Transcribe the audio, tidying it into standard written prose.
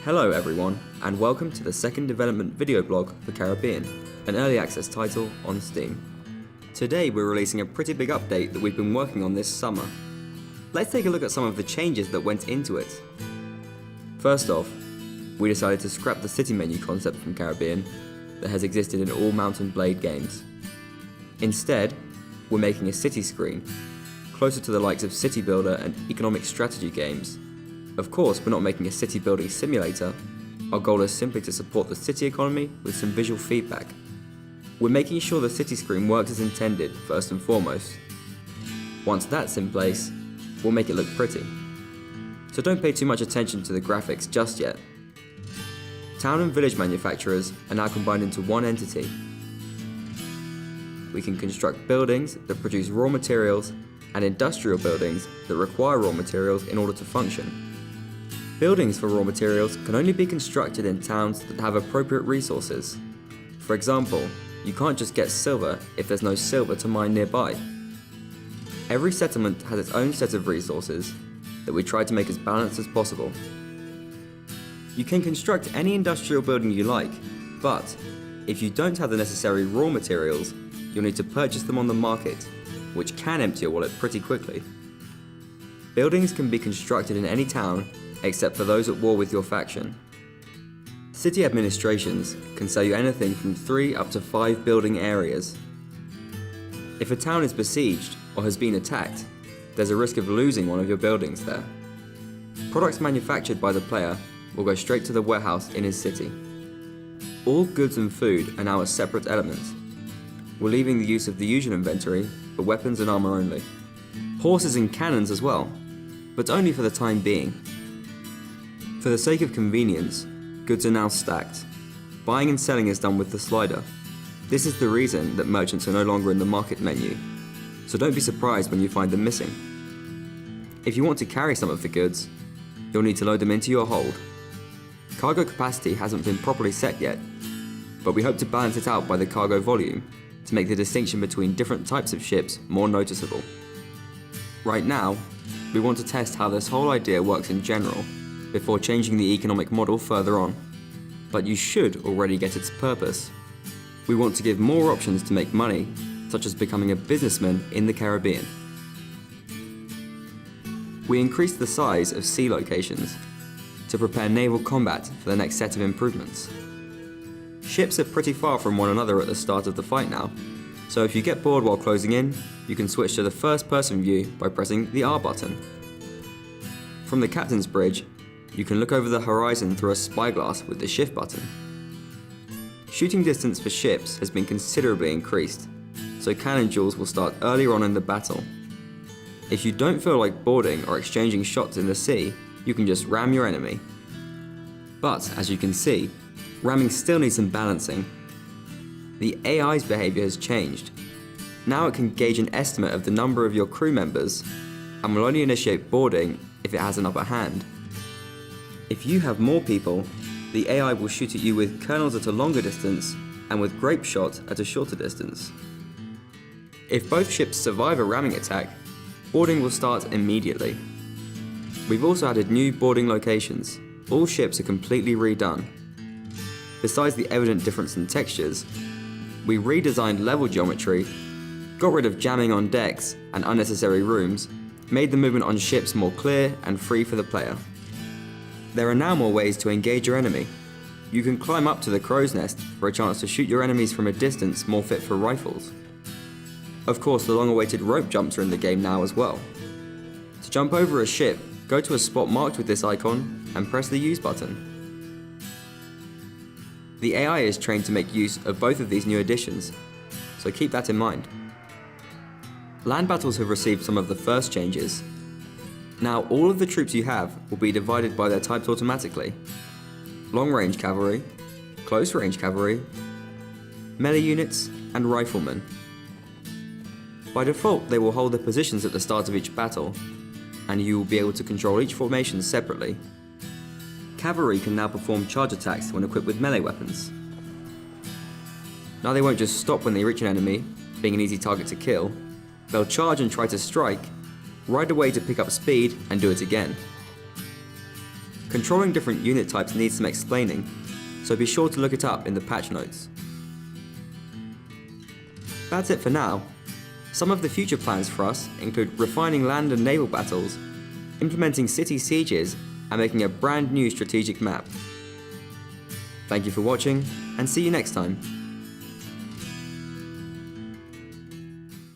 Hello everyone, and welcome to the second development video blog for Caribbean, an early access title on Steam. Today we're releasing a pretty big update that we've been working on this summer. Let's take a look at some of the changes that went into it. First off, we decided to scrap the city menu concept from Caribbean that has existed in all Mount & Blade games. Instead, we're making a city screen, closer to the likes of City Builder and economic strategy games. Of course, we're not making a city building simulator. Our goal is simply to support the city economy with some visual feedback. We're making sure the city screen works as intended, first and foremost. Once that's in place, we'll make it look pretty. So don't pay too much attention to the graphics just yet. Town and village manufacturers are now combined into one entity. We can construct buildings that produce raw materials and industrial buildings that require raw materials in order to function. Buildings for raw materials can only be constructed in towns that have appropriate resources. For example, you can't just get silver if there's no silver to mine nearby. Every settlement has its own set of resources that we try to make as balanced as possible. You can construct any industrial building you like, but if you don't have the necessary raw materials, you'll need to purchase them on the market, which can empty your wallet pretty quickly. Buildings can be constructed in any town except for those at war with your faction. City administrations can sell you anything from 3 up to 5 building areas. If a town is besieged or has been attacked, there's a risk of losing one of your buildings there. Products manufactured by the player will go straight to the warehouse in his city. All goods and food are now a separate element. We're leaving the use of the usual inventory for weapons and armor only. Horses and cannons as well, but only for the time being. For the sake of convenience, goods are now stacked. Buying and selling is done with the slider. This is the reason that merchants are no longer in the market menu, so don't be surprised when you find them missing. If you want to carry some of the goods, you'll need to load them into your hold. Cargo capacity hasn't been properly set yet, but we hope to balance it out by the cargo volume to make the distinction between different types of ships more noticeable. Right now, we want to test how this whole idea works in general before changing the economic model further on, but you should already get its purpose. We want to give more options to make money, such as becoming a businessman in the Caribbean. We increased the size of sea locations to prepare naval combat for the next set of improvements. Ships are pretty far from one another at the start of the fight now, so if you get bored while closing in, you can switch to the first-person view by pressing the R button. From the captain's bridge, you can look over the horizon through a spyglass with the shift button. Shooting distance for ships has been considerably increased, so cannon duels will start earlier on in the battle. If you don't feel like boarding or exchanging shots in the sea, you can just ram your enemy. But, as you can see, ramming still needs some balancing. The AI's behaviour has changed. Now it can gauge an estimate of the number of your crew members, and will only initiate boarding if it has an upper hand. If you have more people, the AI will shoot at you with kernels at a longer distance and with grape shot at a shorter distance. If both ships survive a ramming attack, boarding will start immediately. We've also added new boarding locations. All ships are completely redone. Besides the evident difference in textures, we redesigned level geometry, got rid of jamming on decks and unnecessary rooms, made the movement on ships more clear and free for the player. There are now more ways to engage your enemy. You can climb up to the crow's nest for a chance to shoot your enemies from a distance more fit for rifles. Of course, the long-awaited rope jumps are in the game now as well. To jump over a ship, go to a spot marked with this icon and press the use button. The AI is trained to make use of both of these new additions, so keep that in mind. Land battles have received some of the first changes. Now all of the troops you have will be divided by their types automatically. Long-range cavalry, close-range cavalry, melee units, and riflemen. By default, they will hold their positions at the start of each battle, and you will be able to control each formation separately. Cavalry can now perform charge attacks when equipped with melee weapons. Now they won't just stop when they reach an enemy, being an easy target to kill. They'll charge and try to strike, ride away to pick up speed and do it again. Controlling different unit types needs some explaining, so be sure to look it up in the patch notes. That's it for now. Some of the future plans for us include refining land and naval battles, implementing city sieges, and making a brand new strategic map. Thank you for watching, and see you next time.